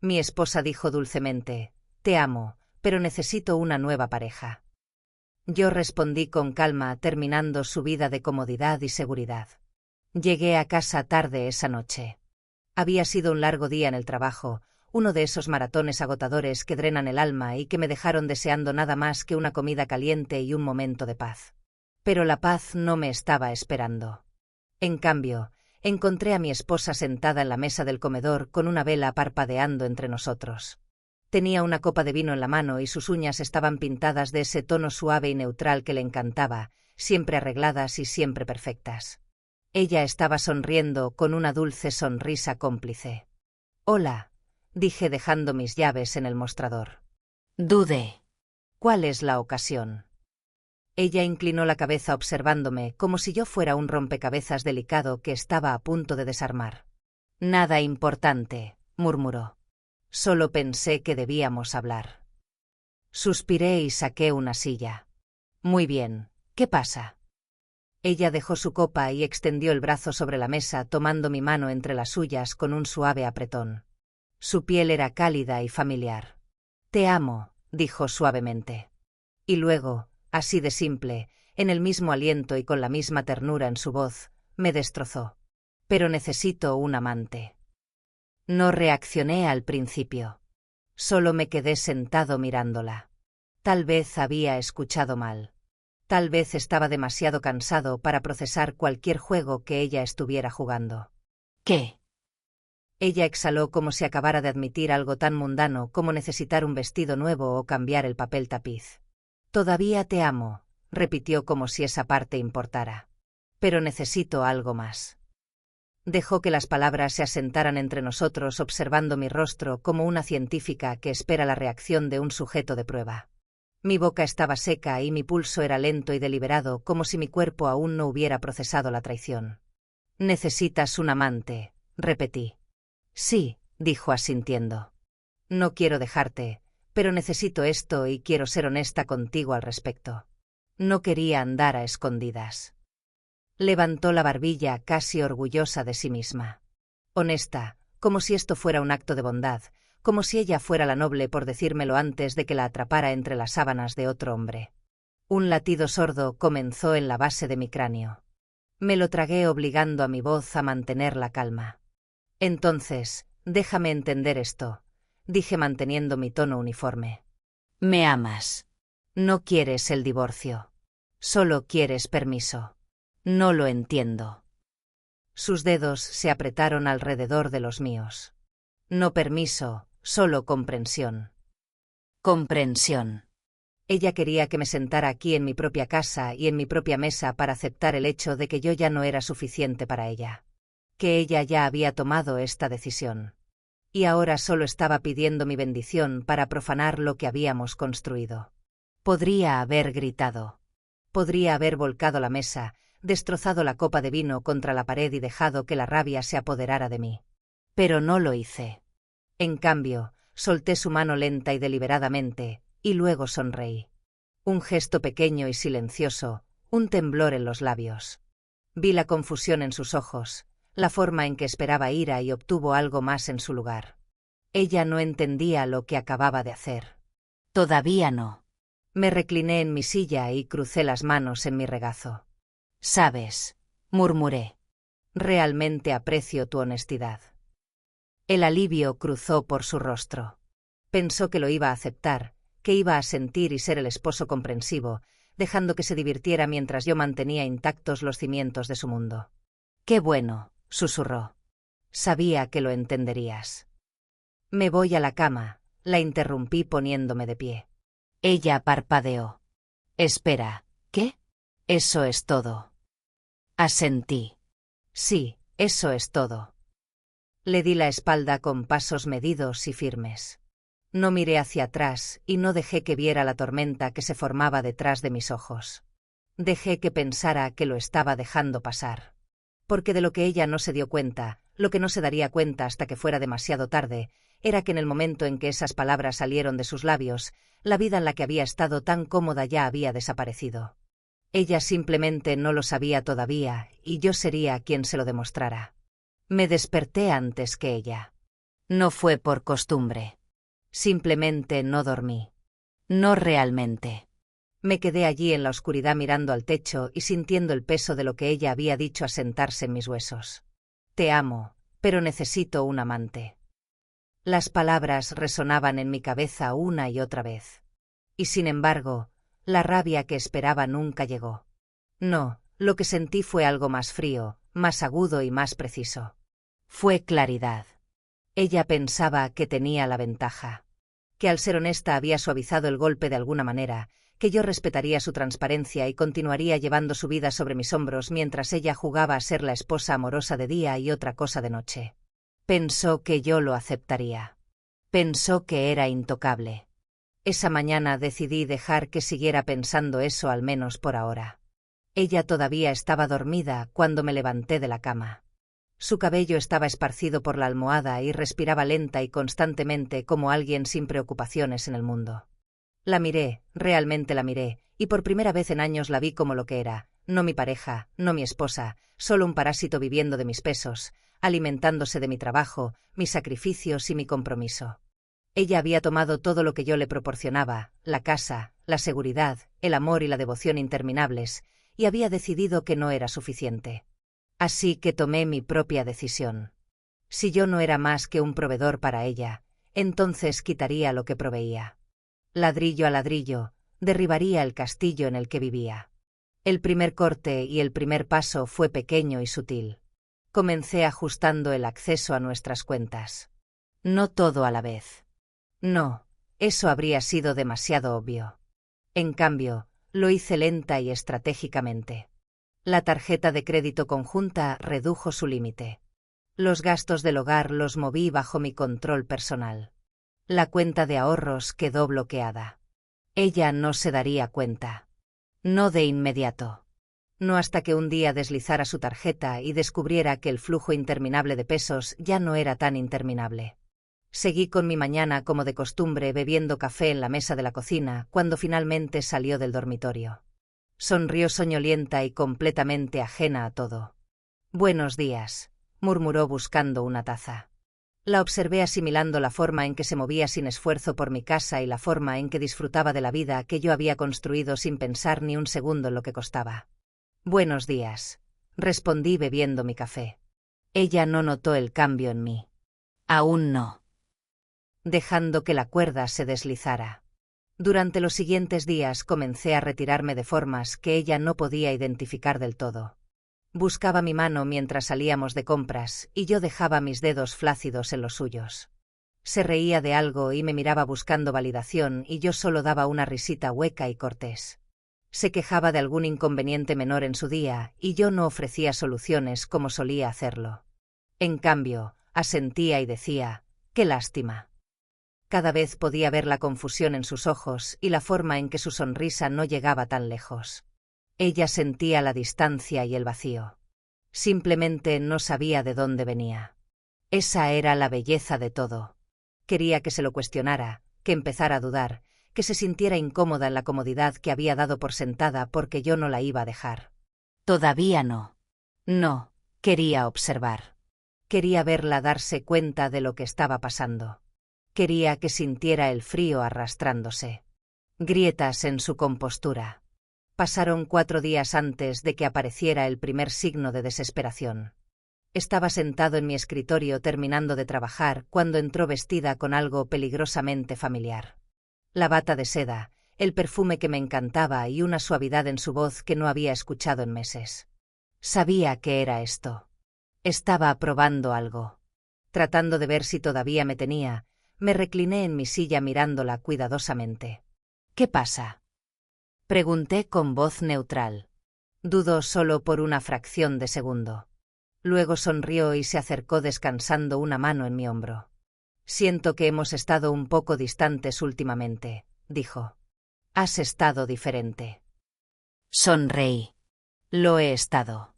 Mi esposa dijo dulcemente: «Te amo, pero necesito una nueva pareja». Yo respondí con calma, terminando su vida de comodidad y seguridad. Llegué a casa tarde esa noche. Había sido un largo día en el trabajo, uno de esos maratones agotadores que drenan el alma y que me dejaron deseando nada más que una comida caliente y un momento de paz. Pero la paz no me estaba esperando. En cambio, encontré a mi esposa sentada en la mesa del comedor con una vela parpadeando entre nosotros. Tenía una copa de vino en la mano y sus uñas estaban pintadas de ese tono suave y neutral que le encantaba, siempre arregladas y siempre perfectas. Ella estaba sonriendo con una dulce sonrisa cómplice. «Hola», dije dejando mis llaves en el mostrador. Dudé. «¿Cuál es la ocasión?». Ella inclinó la cabeza observándome como si yo fuera un rompecabezas delicado que estaba a punto de desarmar. «Nada importante», murmuró. «Solo pensé que debíamos hablar». Suspiré y saqué una silla. «Muy bien, ¿qué pasa?». Ella dejó su copa y extendió el brazo sobre la mesa tomando mi mano entre las suyas con un suave apretón. Su piel era cálida y familiar. «Te amo», dijo suavemente. Y luego, así de simple, en el mismo aliento y con la misma ternura en su voz, me destrozó. «Pero necesito un amante». No reaccioné al principio. Solo me quedé sentado mirándola. Tal vez había escuchado mal. Tal vez estaba demasiado cansado para procesar cualquier juego que ella estuviera jugando. ¿Qué? Ella exhaló como si acabara de admitir algo tan mundano como necesitar un vestido nuevo o cambiar el papel tapiz. «Todavía te amo», repitió como si esa parte importara. «Pero necesito algo más». Dejó que las palabras se asentaran entre nosotros observando mi rostro como una científica que espera la reacción de un sujeto de prueba. Mi boca estaba seca y mi pulso era lento y deliberado como si mi cuerpo aún no hubiera procesado la traición. «Necesitas un amante», repetí. «Sí», dijo asintiendo. «No quiero dejarte, pero necesito esto y quiero ser honesta contigo al respecto». No quería andar a escondidas. Levantó la barbilla casi orgullosa de sí misma. Honesta, como si esto fuera un acto de bondad, como si ella fuera la noble por decírmelo antes de que la atrapara entre las sábanas de otro hombre. Un latido sordo comenzó en la base de mi cráneo. Me lo tragué obligando a mi voz a mantener la calma. «Entonces, déjame entender esto», dije manteniendo mi tono uniforme. ¿Me amas? «No quieres el divorcio. Solo quieres permiso». «No lo entiendo». Sus dedos se apretaron alrededor de los míos. «No permiso, solo comprensión». Comprensión. Ella quería que me sentara aquí en mi propia casa y en mi propia mesa para aceptar el hecho de que yo ya no era suficiente para ella. Que ella ya había tomado esta decisión. Y ahora solo estaba pidiendo mi bendición para profanar lo que habíamos construido. Podría haber gritado. Podría haber volcado la mesa, destrozado la copa de vino contra la pared y dejado que la rabia se apoderara de mí. Pero no lo hice. En cambio, solté su mano lenta y deliberadamente, y luego sonreí. Un gesto pequeño y silencioso, un temblor en los labios. Vi la confusión en sus ojos, la forma en que esperaba ira y obtuvo algo más en su lugar. Ella no entendía lo que acababa de hacer. Todavía no. Me recliné en mi silla y crucé las manos en mi regazo. «Sabes», murmuré. «Realmente aprecio tu honestidad». El alivio cruzó por su rostro. Pensó que lo iba a aceptar, que iba a sentir y ser el esposo comprensivo, dejando que se divirtiera mientras yo mantenía intactos los cimientos de su mundo. «Qué bueno», susurró. «Sabía que lo entenderías». «Me voy a la cama», la interrumpí poniéndome de pie. Ella parpadeó. «Espera, ¿qué?». «Eso es todo». Asentí. «Sí, eso es todo». Le di la espalda con pasos medidos y firmes. No miré hacia atrás y no dejé que viera la tormenta que se formaba detrás de mis ojos. Dejé que pensara que lo estaba dejando pasar. Porque de lo que ella no se dio cuenta, lo que no se daría cuenta hasta que fuera demasiado tarde, era que en el momento en que esas palabras salieron de sus labios, la vida en la que había estado tan cómoda ya había desaparecido. Ella simplemente no lo sabía todavía, y yo sería quien se lo demostrara. Me desperté antes que ella. No fue por costumbre. Simplemente no dormí. No realmente. Me quedé allí en la oscuridad mirando al techo y sintiendo el peso de lo que ella había dicho asentarse en mis huesos. Te amo, pero necesito un amante. Las palabras resonaban en mi cabeza una y otra vez. Y sin embargo, la rabia que esperaba nunca llegó. No, lo que sentí fue algo más frío, más agudo y más preciso. Fue claridad. Ella pensaba que tenía la ventaja. Que al ser honesta había suavizado el golpe de alguna manera, que yo respetaría su transparencia y continuaría llevando su vida sobre mis hombros mientras ella jugaba a ser la esposa amorosa de día y otra cosa de noche. Pensó que yo lo aceptaría. Pensó que era intocable. Esa mañana decidí dejar que siguiera pensando eso al menos por ahora. Ella todavía estaba dormida cuando me levanté de la cama. Su cabello estaba esparcido por la almohada y respiraba lenta y constantemente como alguien sin preocupaciones en el mundo. La miré, realmente la miré, y por primera vez en años la vi como lo que era, no mi pareja, no mi esposa, solo un parásito viviendo de mis pesos, alimentándose de mi trabajo, mis sacrificios y mi compromiso. Ella había tomado todo lo que yo le proporcionaba, la casa, la seguridad, el amor y la devoción interminables, y había decidido que no era suficiente. Así que tomé mi propia decisión. Si yo no era más que un proveedor para ella, entonces quitaría lo que proveía. Ladrillo a ladrillo, derribaría el castillo en el que vivía. El primer corte y el primer paso fue pequeño y sutil. Comencé ajustando el acceso a nuestras cuentas. No todo a la vez. No, eso habría sido demasiado obvio. En cambio, lo hice lenta y estratégicamente. La tarjeta de crédito conjunta redujo su límite. Los gastos del hogar los moví bajo mi control personal. La cuenta de ahorros quedó bloqueada. Ella no se daría cuenta. No de inmediato. No hasta que un día deslizara su tarjeta y descubriera que el flujo interminable de pesos ya no era tan interminable. Seguí con mi mañana como de costumbre bebiendo café en la mesa de la cocina cuando finalmente salió del dormitorio. Sonrió soñolienta y completamente ajena a todo. «Buenos días», murmuró buscando una taza. La observé asimilando la forma en que se movía sin esfuerzo por mi casa y la forma en que disfrutaba de la vida que yo había construido sin pensar ni un segundo en lo que costaba. «Buenos días», respondí bebiendo mi café. Ella no notó el cambio en mí. Aún no. Dejando que la cuerda se deslizara. Durante los siguientes días comencé a retirarme de formas que ella no podía identificar del todo. Buscaba mi mano mientras salíamos de compras y yo dejaba mis dedos flácidos en los suyos. Se reía de algo y me miraba buscando validación y yo solo daba una risita hueca y cortés. Se quejaba de algún inconveniente menor en su día y yo no ofrecía soluciones como solía hacerlo. En cambio, asentía y decía, «Qué lástima». Cada vez podía ver la confusión en sus ojos y la forma en que su sonrisa no llegaba tan lejos. Ella sentía la distancia y el vacío. Simplemente no sabía de dónde venía. Esa era la belleza de todo. Quería que se lo cuestionara, que empezara a dudar, que se sintiera incómoda en la comodidad que había dado por sentada porque yo no la iba a dejar. Todavía no. No, quería observar. Quería verla darse cuenta de lo que estaba pasando. Quería que sintiera el frío arrastrándose. Grietas en su compostura. Pasaron 4 días antes de que apareciera el primer signo de desesperación. Estaba sentado en mi escritorio terminando de trabajar cuando entró vestida con algo peligrosamente familiar. La bata de seda, el perfume que me encantaba y una suavidad en su voz que no había escuchado en meses. Sabía que era esto. Estaba probando algo. Tratando de ver si todavía me tenía, me recliné en mi silla mirándola cuidadosamente. «¿Qué pasa?», pregunté con voz neutral. Dudó solo por una fracción de segundo. Luego sonrió y se acercó descansando una mano en mi hombro. «Siento que hemos estado un poco distantes últimamente», dijo. «Has estado diferente». Sonreí. «Lo he estado».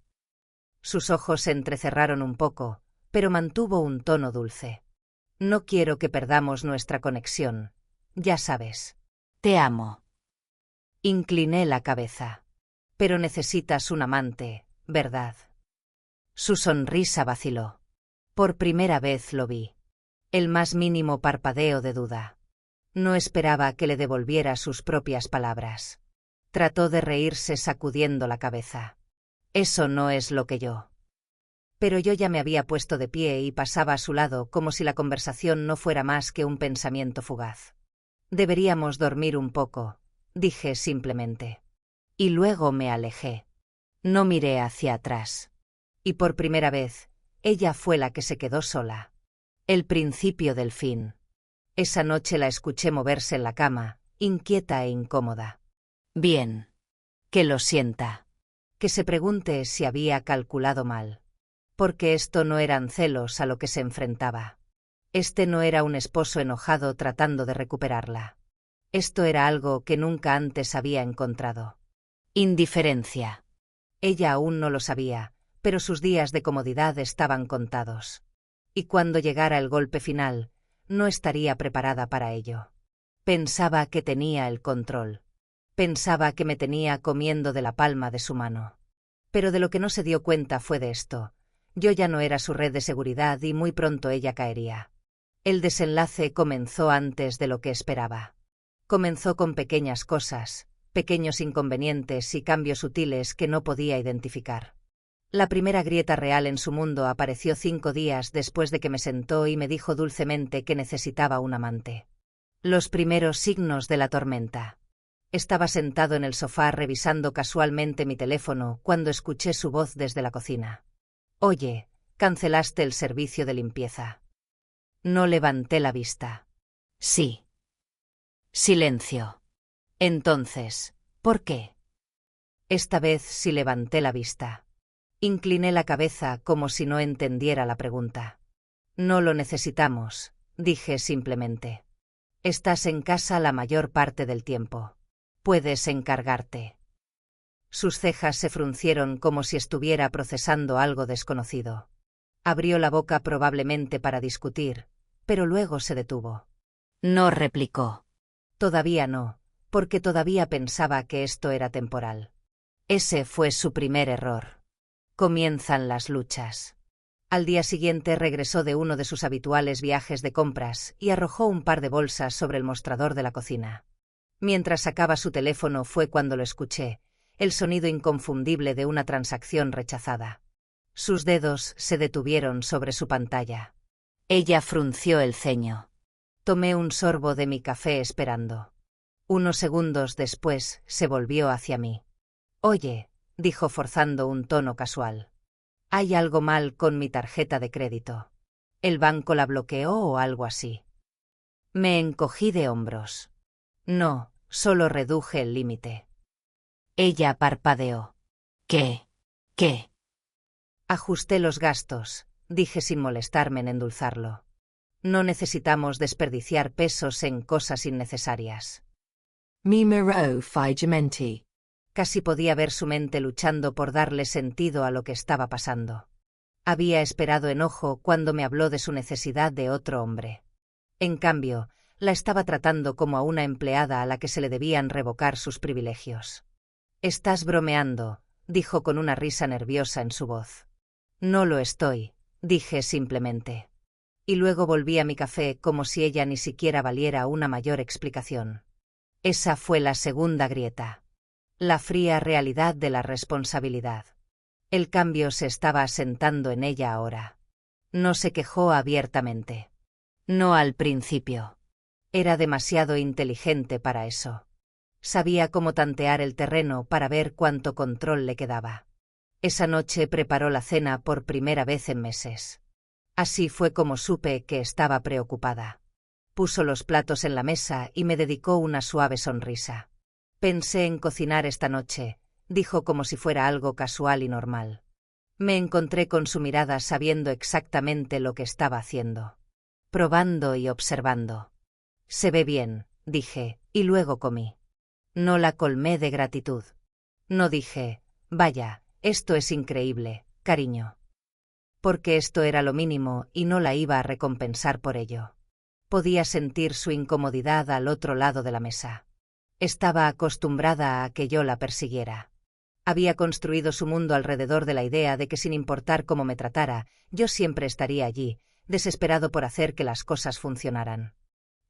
Sus ojos se entrecerraron un poco, pero mantuvo un tono dulce. «No quiero que perdamos nuestra conexión, ya sabes». Te amo. Incliné la cabeza. «Pero necesitas un amante, ¿verdad?». Su sonrisa vaciló. Por primera vez lo vi. El más mínimo parpadeo de duda. No esperaba que le devolviera sus propias palabras. Trató de reírse sacudiendo la cabeza. Eso no es lo que yo. Pero yo ya me había puesto de pie y pasaba a su lado como si la conversación no fuera más que un pensamiento fugaz. Deberíamos dormir un poco, dije simplemente. Y luego me alejé. No miré hacia atrás. Y por primera vez, ella fue la que se quedó sola. El principio del fin. Esa noche la escuché moverse en la cama, inquieta e incómoda. Bien. Que lo sienta. Que se pregunte si había calculado mal. Porque esto no eran celos a lo que se enfrentaba. Este no era un esposo enojado tratando de recuperarla. Esto era algo que nunca antes había encontrado. Indiferencia. Ella aún no lo sabía, pero sus días de comodidad estaban contados. Y cuando llegara el golpe final, no estaría preparada para ello. Pensaba que tenía el control. Pensaba que me tenía comiendo de la palma de su mano. Pero de lo que no se dio cuenta fue de esto. Yo ya no era su red de seguridad y muy pronto ella caería. El desenlace comenzó antes de lo que esperaba. Comenzó con pequeñas cosas, pequeños inconvenientes y cambios sutiles que no podía identificar. La primera grieta real en su mundo apareció 5 días después de que me sentó y me dijo dulcemente que necesitaba un amante. Los primeros signos de la tormenta. Estaba sentado en el sofá revisando casualmente mi teléfono cuando escuché su voz desde la cocina. Oye, cancelaste el servicio de limpieza. No levanté la vista. Sí. Silencio. Entonces, ¿por qué? Esta vez sí levanté la vista. Incliné la cabeza como si no entendiera la pregunta. No lo necesitamos, dije simplemente. Estás en casa la mayor parte del tiempo. Puedes encargarte. Sus cejas se fruncieron como si estuviera procesando algo desconocido. Abrió la boca probablemente para discutir, pero luego se detuvo. No replicó. Todavía no, porque todavía pensaba que esto era temporal. Ese fue su primer error. Comienzan las luchas. Al día siguiente regresó de uno de sus habituales viajes de compras y arrojó un par de bolsas sobre el mostrador de la cocina. Mientras sacaba su teléfono fue cuando lo escuché, el sonido inconfundible de una transacción rechazada. Sus dedos se detuvieron sobre su pantalla. Ella frunció el ceño. Tomé un sorbo de mi café esperando. Unos segundos después se volvió hacia mí. Oye, dijo forzando un tono casual. Hay algo mal con mi tarjeta de crédito. ¿El banco la bloqueó o algo así? Me encogí de hombros. No, solo reduje el límite. Ella parpadeó. ¿Qué? ¿Qué? Ajusté los gastos, dije sin molestarme en endulzarlo. No necesitamos desperdiciar pesos en cosas innecesarias. Mi miró fijamente. Casi podía ver su mente luchando por darle sentido a lo que estaba pasando. Había esperado enojo cuando me habló de su necesidad de otro hombre. En cambio, la estaba tratando como a una empleada a la que se le debían revocar sus privilegios. Estás bromeando, dijo con una risa nerviosa en su voz. No lo estoy, dije simplemente. Y luego volví a mi café como si ella ni siquiera valiera una mayor explicación. Esa fue la segunda grieta. La fría realidad de la responsabilidad. El cambio se estaba asentando en ella ahora. No se quejó abiertamente. No al principio. Era demasiado inteligente para eso. Sabía cómo tantear el terreno para ver cuánto control le quedaba. Esa noche preparó la cena por primera vez en meses. Así fue como supe que estaba preocupada. Puso los platos en la mesa y me dedicó una suave sonrisa. Pensé en cocinar esta noche, dijo como si fuera algo casual y normal. Me encontré con su mirada sabiendo exactamente lo que estaba haciendo. Probando y observando. Se ve bien, dije, y luego comí. No la colmé de gratitud. No dije, vaya, esto es increíble, cariño. Porque esto era lo mínimo y no la iba a recompensar por ello. Podía sentir su incomodidad al otro lado de la mesa. Estaba acostumbrada a que yo la persiguiera. Había construido su mundo alrededor de la idea de que sin importar cómo me tratara, yo siempre estaría allí, desesperado por hacer que las cosas funcionaran.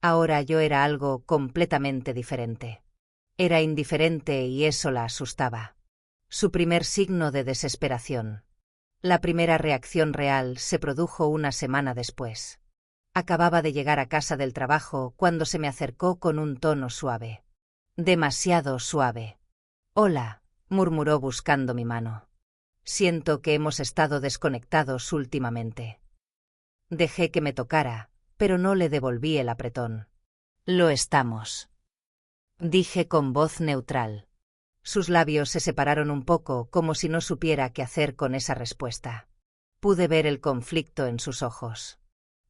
Ahora yo era algo completamente diferente. Era indiferente y eso la asustaba. Su primer signo de desesperación. La primera reacción real se produjo una semana después. Acababa de llegar a casa del trabajo cuando se me acercó con un tono suave. Demasiado suave. «Hola», murmuró buscando mi mano. «Siento que hemos estado desconectados últimamente». Dejé que me tocara, pero no le devolví el apretón. «Lo estamos», dije con voz neutral. Sus labios se separaron un poco, como si no supiera qué hacer con esa respuesta. Pude ver el conflicto en sus ojos.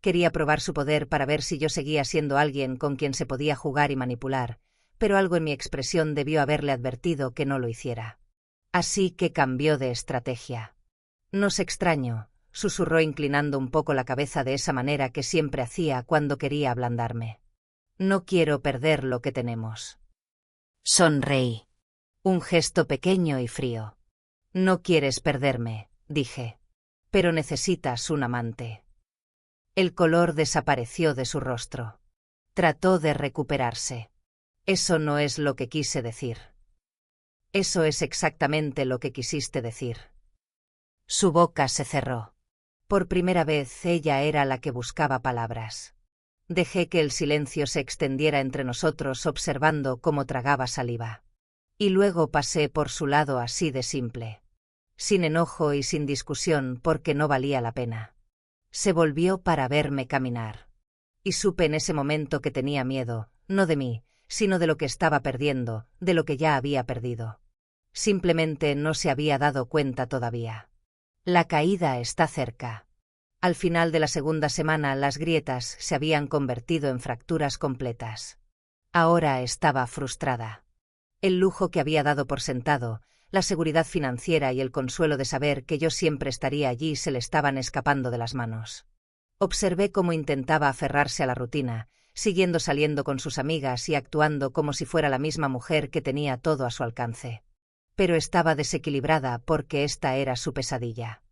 Quería probar su poder para ver si yo seguía siendo alguien con quien se podía jugar y manipular, pero algo en mi expresión debió haberle advertido que no lo hiciera. Así que cambió de estrategia. «No es extraño», susurró inclinando un poco la cabeza de esa manera que siempre hacía cuando quería ablandarme. «No quiero perder lo que tenemos». Sonreí. Un gesto pequeño y frío. «No quieres perderme», dije. «Pero necesitas un amante». El color desapareció de su rostro. Trató de recuperarse. «Eso no es lo que quise decir». «Eso es exactamente lo que quisiste decir». Su boca se cerró. Por primera vez ella era la que buscaba palabras. Dejé que el silencio se extendiera entre nosotros observando cómo tragaba saliva. Y luego pasé por su lado así de simple. Sin enojo y sin discusión porque no valía la pena. Se volvió para verme caminar. Y supe en ese momento que tenía miedo, no de mí, sino de lo que estaba perdiendo, de lo que ya había perdido. Simplemente no se había dado cuenta todavía. La caída está cerca. Al final de la segunda semana las grietas se habían convertido en fracturas completas. Ahora estaba frustrada. El lujo que había dado por sentado, la seguridad financiera y el consuelo de saber que yo siempre estaría allí se le estaban escapando de las manos. Observé cómo intentaba aferrarse a la rutina, siguiendo saliendo con sus amigas y actuando como si fuera la misma mujer que tenía todo a su alcance. Pero estaba desequilibrada porque esta era su pesadilla.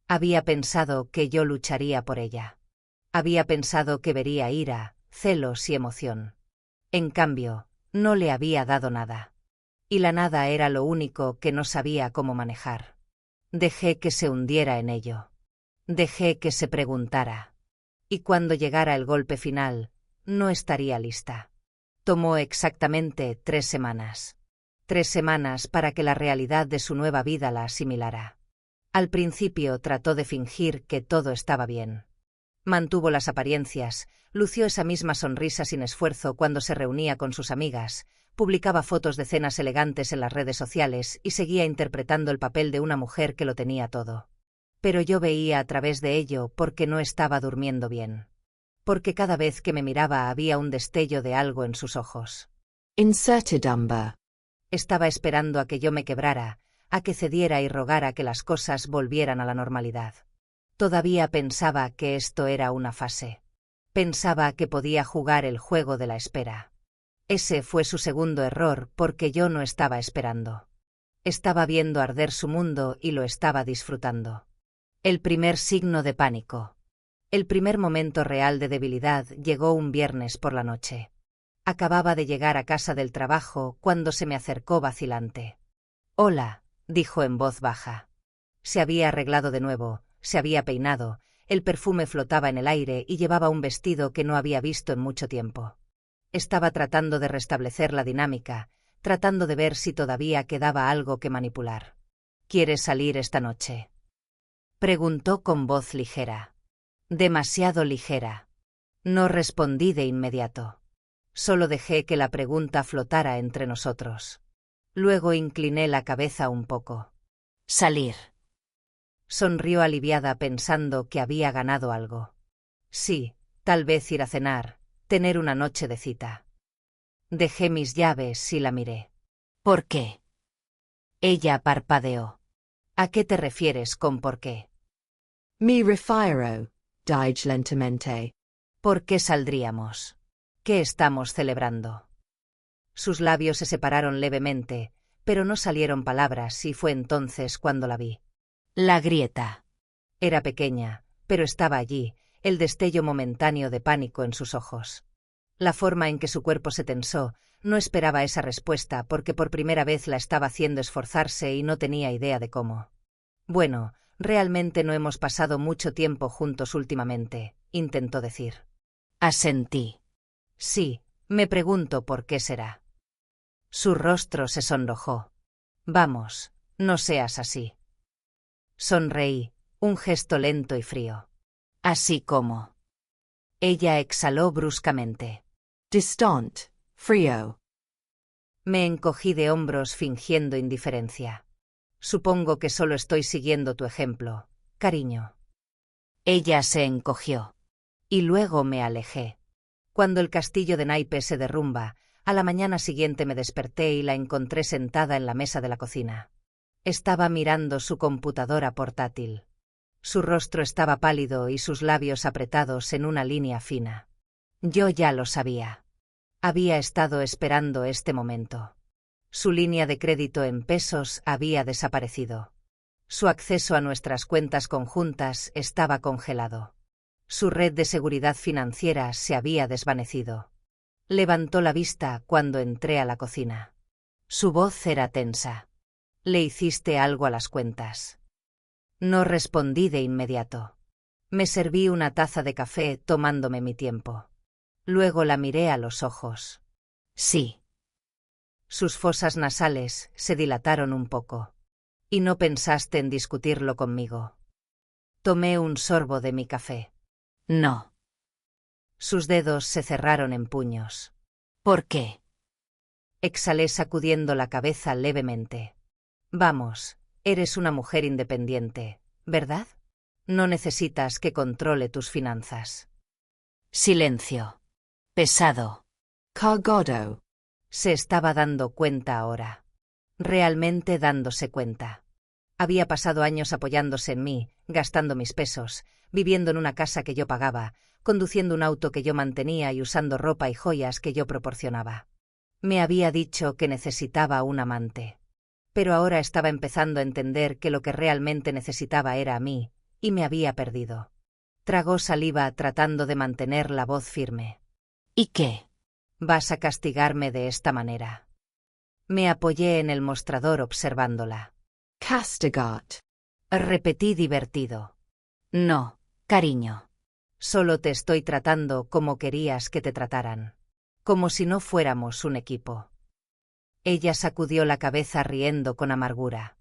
Había pensado que yo lucharía por ella. Había pensado que vería ira, celos y emoción. En cambio, no le había dado nada. Y la nada era lo único que no sabía cómo manejar. Dejé que se hundiera en ello. Dejé que se preguntara. Y cuando llegara el golpe final, no estaría lista. Tomó exactamente 3 semanas. 3 semanas para que la realidad de su nueva vida la asimilara. Al principio trató de fingir que todo estaba bien. Mantuvo las apariencias, lució esa misma sonrisa sin esfuerzo cuando se reunía con sus amigas, publicaba fotos de cenas elegantes en las redes sociales y seguía interpretando el papel de una mujer que lo tenía todo. Pero yo veía a través de ello porque no estaba durmiendo bien. Porque cada vez que me miraba había un destello de algo en sus ojos. Inserted number. Estaba esperando a que yo me quebrara, a que cediera y rogara que las cosas volvieran a la normalidad. Todavía pensaba que esto era una fase. Pensaba que podía jugar el juego de la espera. Ese fue su segundo error porque yo no estaba esperando. Estaba viendo arder su mundo y lo estaba disfrutando. El primer signo de pánico. El primer momento real de debilidad llegó un viernes por la noche. Acababa de llegar a casa del trabajo cuando se me acercó vacilante. «Hola», dijo en voz baja. Se había arreglado de nuevo, se había peinado, el perfume flotaba en el aire y llevaba un vestido que no había visto en mucho tiempo. Estaba tratando de restablecer la dinámica, tratando de ver si todavía quedaba algo que manipular. «¿Quieres salir esta noche?», preguntó con voz ligera. Demasiado ligera. No respondí de inmediato. Solo dejé que la pregunta flotara entre nosotros. Luego incliné la cabeza un poco. «Salir». Sonrió aliviada pensando que había ganado algo. «Sí, tal vez ir a cenar, tener una noche de cita». Dejé mis llaves y la miré. «¿Por qué?». Ella parpadeó. «¿A qué te refieres con por qué?». Mi refiero, dije lentamente. ¿Por qué saldríamos? ¿Qué estamos celebrando? Sus labios se separaron levemente, pero no salieron palabras y fue entonces cuando la vi. La grieta. Era pequeña, pero estaba allí, el destello momentáneo de pánico en sus ojos. La forma en que su cuerpo se tensó, no esperaba esa respuesta porque por primera vez la estaba haciendo esforzarse y no tenía idea de cómo. Bueno, realmente no hemos pasado mucho tiempo juntos últimamente, intentó decir. Asentí. Sí, me pregunto por qué será. Su rostro se sonrojó. Vamos, no seas así. Sonreí, un gesto lento y frío. Así como. Ella exhaló bruscamente. Distant, frío. Me encogí de hombros fingiendo indiferencia. Supongo que solo estoy siguiendo tu ejemplo, cariño. Ella se encogió. Y luego me alejé. Cuando el castillo de naipes se derrumba, a la mañana siguiente me desperté y la encontré sentada en la mesa de la cocina. Estaba mirando su computadora portátil. Su rostro estaba pálido y sus labios apretados en una línea fina. Yo ya lo sabía. Había estado esperando este momento. Su línea de crédito en pesos había desaparecido. Su acceso a nuestras cuentas conjuntas estaba congelado. Su red de seguridad financiera se había desvanecido. Levantó la vista cuando entré a la cocina. Su voz era tensa. ¿Le hiciste algo a las cuentas? No respondí de inmediato. Me serví una taza de café tomándome mi tiempo. Luego la miré a los ojos. Sí. Sus fosas nasales se dilataron un poco. ¿Y no pensaste en discutirlo conmigo? Tomé un sorbo de mi café. No. Sus dedos se cerraron en puños. ¿Por qué? Exhalé sacudiendo la cabeza levemente. Vamos, eres una mujer independiente, ¿verdad? No necesitas que controle tus finanzas. Silencio. Pesado. Cargado. Se estaba dando cuenta ahora. Realmente dándose cuenta. Había pasado años apoyándose en mí, gastando mis pesos, viviendo en una casa que yo pagaba, conduciendo un auto que yo mantenía y usando ropa y joyas que yo proporcionaba. Me había dicho que necesitaba un amante. Pero ahora estaba empezando a entender que lo que realmente necesitaba era a mí, y me había perdido. Tragó saliva tratando de mantener la voz firme. ¿Y qué? Vas a castigarme de esta manera. Me apoyé en el mostrador observándola. Castigat. Repetí divertido. No, cariño. Solo te estoy tratando como querías que te trataran. Como si no fuéramos un equipo. Ella sacudió la cabeza riendo con amargura.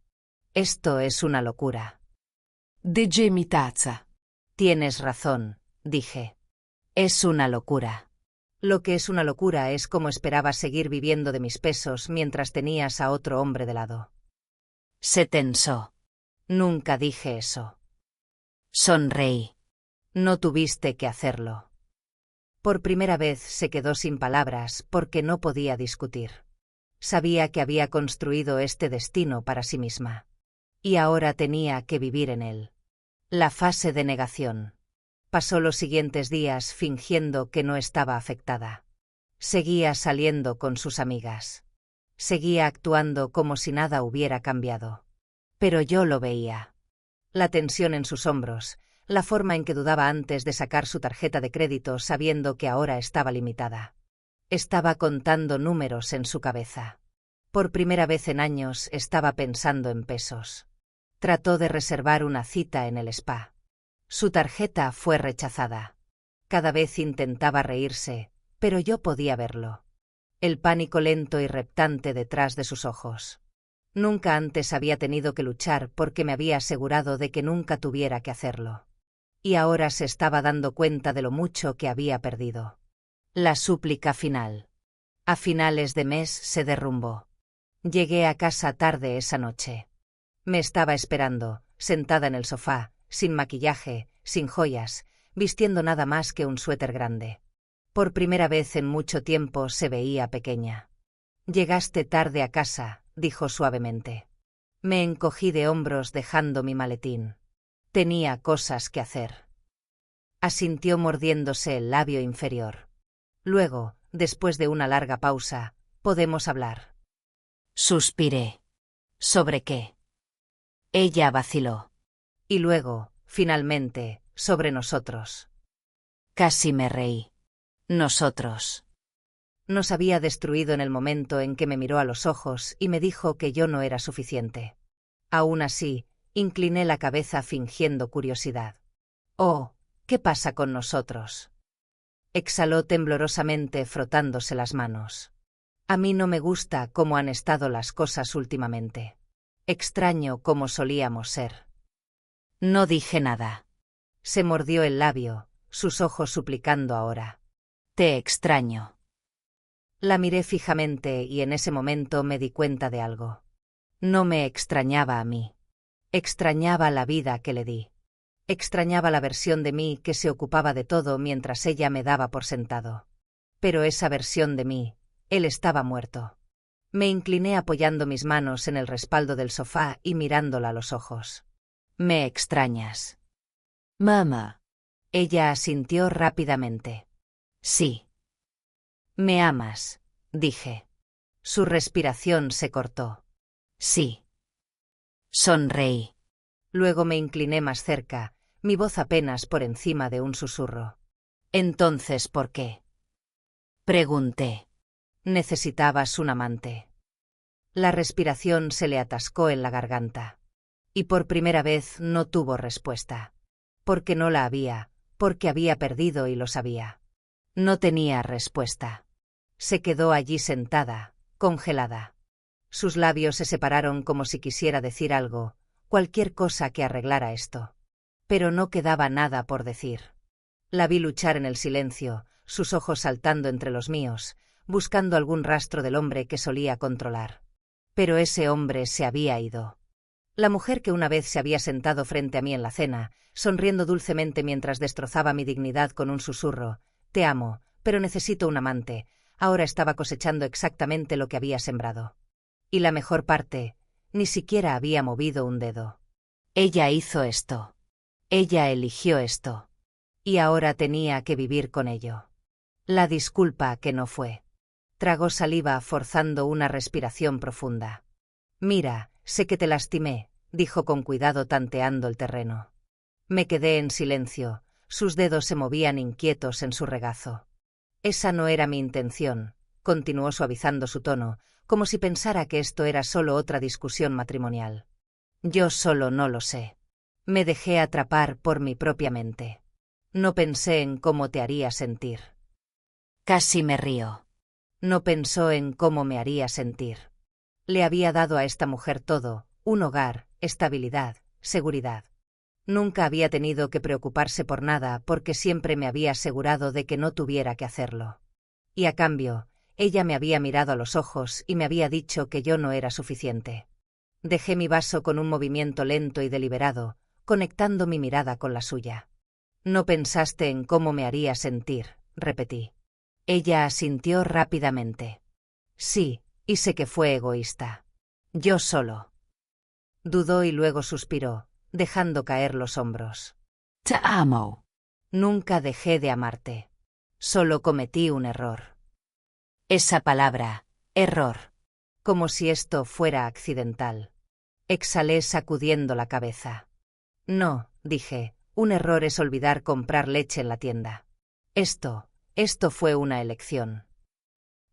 Esto es una locura. Digi mi tazza. Tienes razón, dije. Es una locura. Lo que es una locura es cómo esperabas seguir viviendo de mis pesos mientras tenías a otro hombre de lado. Se tensó. Nunca dije eso. Sonreí. No tuviste que hacerlo. Por primera vez se quedó sin palabras porque no podía discutir. Sabía que había construido este destino para sí misma. Y ahora tenía que vivir en él. La fase de negación. Pasó los siguientes días fingiendo que no estaba afectada. Seguía saliendo con sus amigas. Seguía actuando como si nada hubiera cambiado. Pero yo lo veía. La tensión en sus hombros, la forma en que dudaba antes de sacar su tarjeta de crédito sabiendo que ahora estaba limitada. Estaba contando números en su cabeza. Por primera vez en años estaba pensando en pesos. Trató de reservar una cita en el spa. Su tarjeta fue rechazada. Cada vez intentaba reírse, pero yo podía verlo. El pánico lento y reptante detrás de sus ojos. Nunca antes había tenido que luchar porque me había asegurado de que nunca tuviera que hacerlo. Y ahora se estaba dando cuenta de lo mucho que había perdido. La súplica final. A finales de mes se derrumbó. Llegué a casa tarde esa noche. Me estaba esperando, sentada en el sofá, sin maquillaje, sin joyas, vistiendo nada más que un suéter grande. Por primera vez en mucho tiempo se veía pequeña. Llegaste tarde a casa, dijo suavemente. Me encogí de hombros dejando mi maletín. Tenía cosas que hacer. Asintió mordiéndose el labio inferior. Luego, después de una larga pausa, podemos hablar. Suspiré. ¿Sobre qué? Ella vaciló. Y luego, finalmente, sobre nosotros. Casi me reí. Nosotros. Nos había destruido en el momento en que me miró a los ojos y me dijo que yo no era suficiente. Aún así, incliné la cabeza fingiendo curiosidad. «Oh, ¿qué pasa con nosotros?», exhaló temblorosamente frotándose las manos. «A mí no me gusta cómo han estado las cosas últimamente. Extraño cómo solíamos ser». No dije nada. Se mordió el labio, sus ojos suplicando ahora. Te extraño. La miré fijamente y en ese momento me di cuenta de algo. No me extrañaba a mí. Extrañaba la vida que le di. Extrañaba la versión de mí que se ocupaba de todo mientras ella me daba por sentado. Pero esa versión de mí, él estaba muerto. Me incliné apoyando mis manos en el respaldo del sofá y mirándola a los ojos. Me extrañas. Murmur. Ella asintió rápidamente. Sí. Me amas, dije. Su respiración se cortó. Sí. Sonreí. Luego me incliné más cerca, mi voz apenas por encima de un susurro. Entonces, ¿por qué? Pregunté. Necesitabas un amante. La respiración se le atascó en la garganta. Y por primera vez no tuvo respuesta. Porque no la había, porque había perdido y lo sabía. No tenía respuesta. Se quedó allí sentada, congelada. Sus labios se separaron como si quisiera decir algo, cualquier cosa que arreglara esto. Pero no quedaba nada por decir. La vi luchar en el silencio, sus ojos saltando entre los míos, buscando algún rastro del hombre que solía controlar. Pero ese hombre se había ido. La mujer que una vez se había sentado frente a mí en la cena, sonriendo dulcemente mientras destrozaba mi dignidad con un susurro, «Te amo, pero necesito un amante», ahora estaba cosechando exactamente lo que había sembrado. Y la mejor parte, ni siquiera había movido un dedo. Ella hizo esto. Ella eligió esto. Y ahora tenía que vivir con ello. La disculpa que no fue. Tragó saliva forzando una respiración profunda. «Mira, sé que te lastimé», dijo con cuidado tanteando el terreno. Me quedé en silencio, sus dedos se movían inquietos en su regazo. «Esa no era mi intención», continuó suavizando su tono, como si pensara que esto era solo otra discusión matrimonial. «Yo solo no lo sé. Me dejé atrapar por mi propia mente. No pensé en cómo te haría sentir». Casi me río. No pensó en cómo me haría sentir. Le había dado a esta mujer todo, un hogar, estabilidad, seguridad. Nunca había tenido que preocuparse por nada porque siempre me había asegurado de que no tuviera que hacerlo. Y a cambio, ella me había mirado a los ojos y me había dicho que yo no era suficiente. Dejé mi vaso con un movimiento lento y deliberado, conectando mi mirada con la suya. «No pensaste en cómo me haría sentir», repetí. Ella asintió rápidamente. «Sí, y sé que fue egoísta. Yo solo». Dudó y luego suspiró, dejando caer los hombros. Te amo. «Nunca dejé de amarte. Solo cometí un error». Esa palabra, error. Como si esto fuera accidental. Exhalé sacudiendo la cabeza. «No», dije, «un error es olvidar comprar leche en la tienda. Esto fue una elección».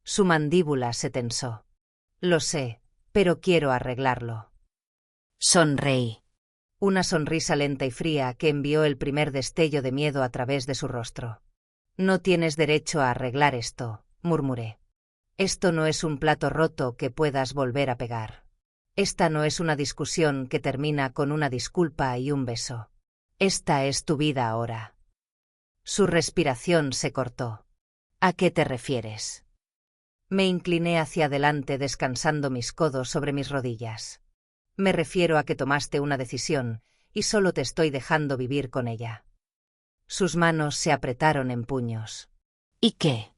Su mandíbula se tensó. «Lo sé, pero quiero arreglarlo». Sonreí. Una sonrisa lenta y fría que envió el primer destello de miedo a través de su rostro. «No tienes derecho a arreglar esto», murmuré. «Esto no es un plato roto que puedas volver a pegar. Esta no es una discusión que termina con una disculpa y un beso. Esta es tu vida ahora». Su respiración se cortó. «¿A qué te refieres?». Me incliné hacia adelante descansando mis codos sobre mis rodillas. «Me refiero a que tomaste una decisión, y solo te estoy dejando vivir con ella». Sus manos se apretaron en puños. ¿Y qué?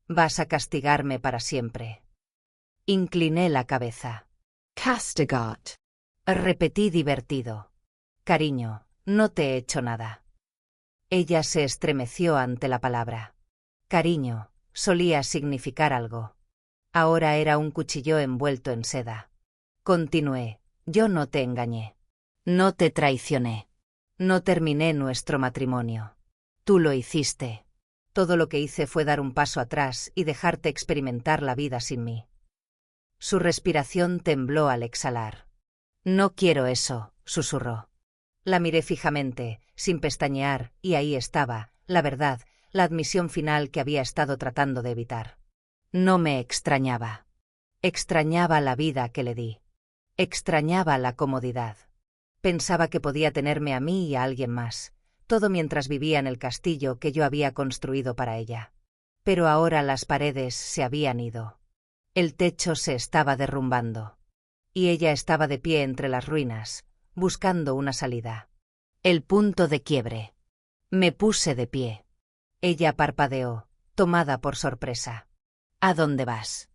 «Vas a castigarme para siempre». Incliné la cabeza. Castigat. Repetí divertido. «Cariño, no te he hecho nada». Ella se estremeció ante la palabra. Cariño solía significar algo. Ahora era un cuchillo envuelto en seda. Continué. «Yo no te engañé. No te traicioné. No terminé nuestro matrimonio. Tú lo hiciste». Todo lo que hice fue dar un paso atrás y dejarte experimentar la vida sin mí. Su respiración tembló al exhalar. No quiero eso, susurró. La miré fijamente, sin pestañear, y ahí estaba, la verdad, la admisión final que había estado tratando de evitar. No me extrañaba. Extrañaba la vida que le di. Extrañaba la comodidad. Pensaba que podía tenerme a mí y a alguien más, todo mientras vivía en el castillo que yo había construido para ella. Pero ahora las paredes se habían ido. El techo se estaba derrumbando. Y ella estaba de pie entre las ruinas, buscando una salida. El punto de quiebre. Me puse de pie. Ella parpadeó, tomada por sorpresa. ¿A dónde vas?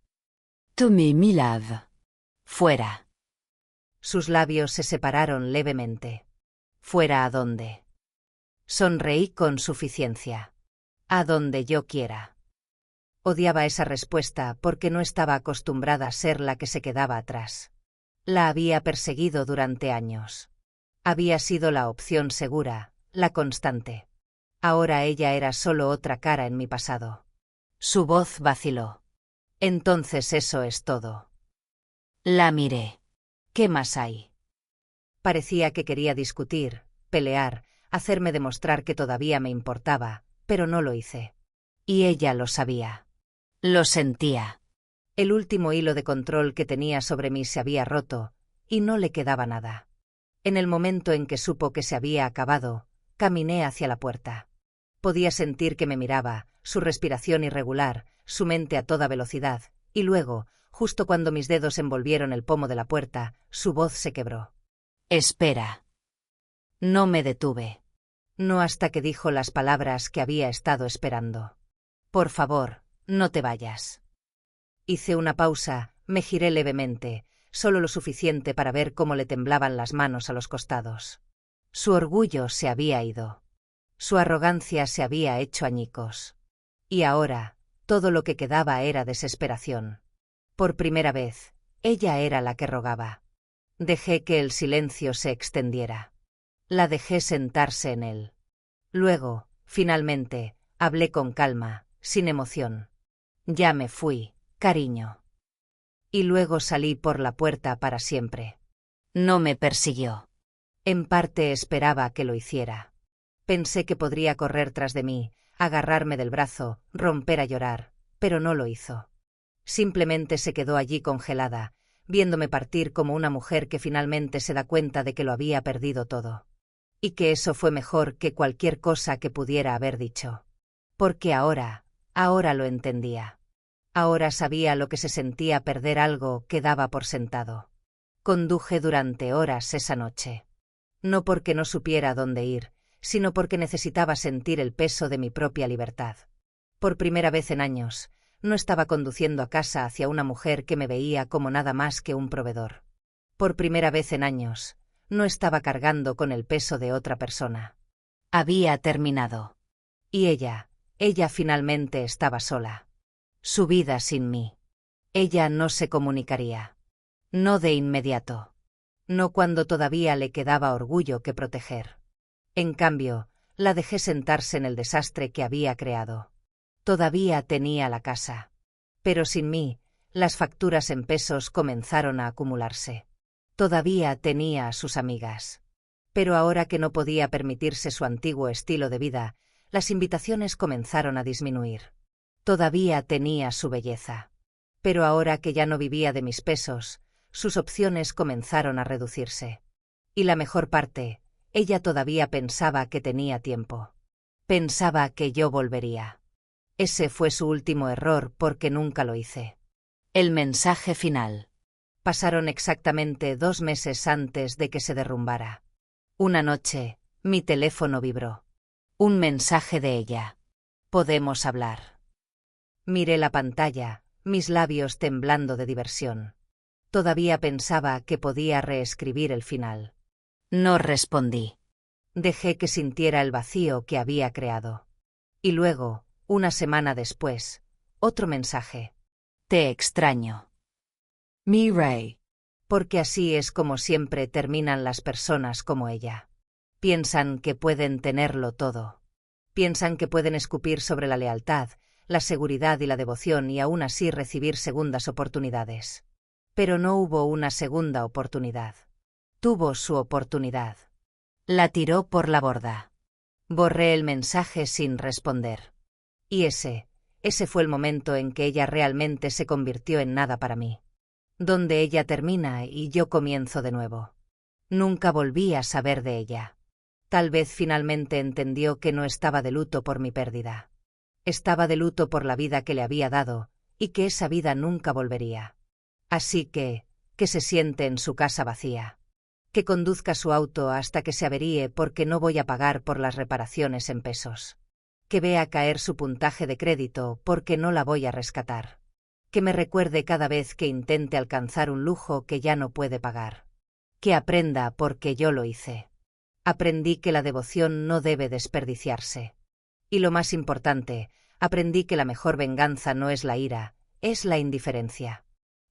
Tomé mi lave. Fuera. Sus labios se separaron levemente. ¿Fuera a dónde? Sonreí con suficiencia. A donde yo quiera. Odiaba esa respuesta porque no estaba acostumbrada a ser la que se quedaba atrás. La había perseguido durante años. Había sido la opción segura, la constante. Ahora ella era solo otra cara en mi pasado. Su voz vaciló. Entonces eso es todo. La miré. ¿Qué más hay? Parecía que quería discutir, pelear, hacerme demostrar que todavía me importaba, pero no lo hice. Y ella lo sabía. Lo sentía. El último hilo de control que tenía sobre mí se había roto, y no le quedaba nada. En el momento en que supo que se había acabado, caminé hacia la puerta. Podía sentir que me miraba, su respiración irregular, su mente a toda velocidad, y luego, justo cuando mis dedos envolvieron el pomo de la puerta, su voz se quebró. Espera. No me detuve. No hasta que dijo las palabras que había estado esperando. Por favor, no te vayas. Hice una pausa, me giré levemente, solo lo suficiente para ver cómo le temblaban las manos a los costados. Su orgullo se había ido. Su arrogancia se había hecho añicos. Y ahora, todo lo que quedaba era desesperación. Por primera vez, ella era la que rogaba. Dejé que el silencio se extendiera. La dejé sentarse en él. Luego, finalmente, hablé con calma, sin emoción. Ya me fui, cariño. Y luego salí por la puerta para siempre. No me persiguió. En parte esperaba que lo hiciera. Pensé que podría correr tras de mí, agarrarme del brazo, romper a llorar, pero no lo hizo. Simplemente se quedó allí congelada, viéndome partir como una mujer que finalmente se da cuenta de que lo había perdido todo. Y que eso fue mejor que cualquier cosa que pudiera haber dicho. Porque ahora lo entendía. Ahora sabía lo que se sentía perder algo que daba por sentado. Conduje durante horas esa noche. No porque no supiera dónde ir, sino porque necesitaba sentir el peso de mi propia libertad. Por primera vez en años, no estaba conduciendo a casa hacia una mujer que me veía como nada más que un proveedor. Por primera vez en años, no estaba cargando con el peso de otra persona. Había terminado. Y ella finalmente estaba sola. Su vida sin mí. Ella no se comunicaría. No de inmediato. No cuando todavía le quedaba orgullo que proteger. En cambio, la dejé sentarse en el desastre que había creado. Todavía tenía la casa. Pero sin mí, las facturas en pesos comenzaron a acumularse. Todavía tenía a sus amigas. Pero ahora que no podía permitirse su antiguo estilo de vida, las invitaciones comenzaron a disminuir. Todavía tenía su belleza. Pero ahora que ya no vivía de mis pesos, sus opciones comenzaron a reducirse. Y la mejor parte, ella todavía pensaba que tenía tiempo. Pensaba que yo volvería. Ese fue su último error porque nunca lo hice. El mensaje final. Pasaron exactamente 2 meses antes de que se derrumbara. Una noche, mi teléfono vibró. Un mensaje de ella. Podemos hablar. Miré la pantalla, mis labios temblando de diversión. Todavía pensaba que podía reescribir el final. No respondí. Dejé que sintiera el vacío que había creado. Y luego, una semana después, otro mensaje. Te extraño. Mi rey. Porque así es como siempre terminan las personas como ella. Piensan que pueden tenerlo todo. Piensan que pueden escupir sobre la lealtad, la seguridad y la devoción y aún así recibir segundas oportunidades. Pero no hubo una segunda oportunidad. Tuvo su oportunidad. La tiró por la borda. Borré el mensaje sin responder. Y ese fue el momento en que ella realmente se convirtió en nada para mí. Donde ella termina y yo comienzo de nuevo. Nunca volví a saber de ella. Tal vez finalmente entendió que no estaba de luto por mi pérdida. Estaba de luto por la vida que le había dado, y que esa vida nunca volvería. Así que se siente en su casa vacía. Que conduzca su auto hasta que se averíe porque no voy a pagar por las reparaciones en pesos. Que vea caer su puntaje de crédito porque no la voy a rescatar. Que me recuerde cada vez que intente alcanzar un lujo que ya no puede pagar. Que aprenda porque yo lo hice. Aprendí que la devoción no debe desperdiciarse. Y lo más importante, aprendí que la mejor venganza no es la ira, es la indiferencia.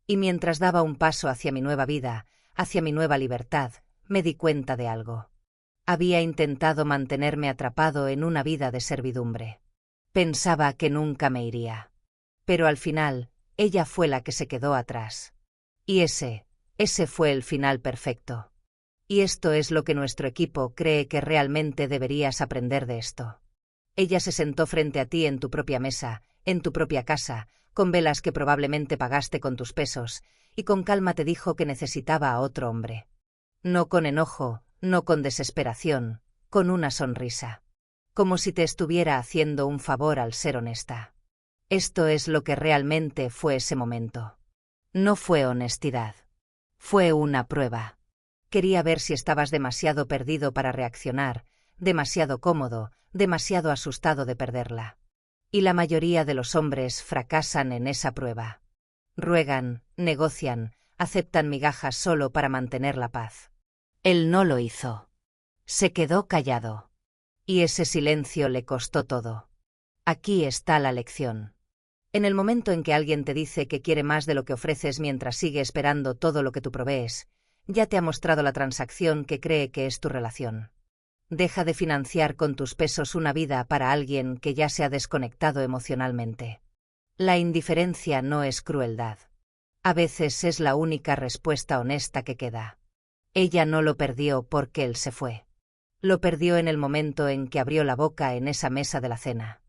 Y mientras daba un paso hacia mi nueva vida, hacia mi nueva libertad, me di cuenta de algo. Había intentado mantenerme atrapado en una vida de servidumbre. Pensaba que nunca me iría. Pero al final, ella fue la que se quedó atrás. Y ese fue el final perfecto. Y esto es lo que nuestro equipo cree que realmente deberías aprender de esto. Ella se sentó frente a ti en tu propia mesa, en tu propia casa, con velas que probablemente pagaste con tus pesos, y con calma te dijo que necesitaba a otro hombre. No con enojo, no con desesperación, con una sonrisa. Como si te estuviera haciendo un favor al ser honesta. Esto es lo que realmente fue ese momento. No fue honestidad. Fue una prueba. Quería ver si estabas demasiado perdido para reaccionar, demasiado cómodo, demasiado asustado de perderla. Y la mayoría de los hombres fracasan en esa prueba. Ruegan, negocian, aceptan migajas solo para mantener la paz. Él no lo hizo. Se quedó callado. Y ese silencio le costó todo. Aquí está la lección. En el momento en que alguien te dice que quiere más de lo que ofreces mientras sigue esperando todo lo que tú provees, ya te ha mostrado la transacción que cree que es tu relación. Deja de financiar con tus pesos una vida para alguien que ya se ha desconectado emocionalmente. La indiferencia no es crueldad. A veces es la única respuesta honesta que queda. Ella no lo perdió porque él se fue. Lo perdió en el momento en que abrió la boca en esa mesa de la cena.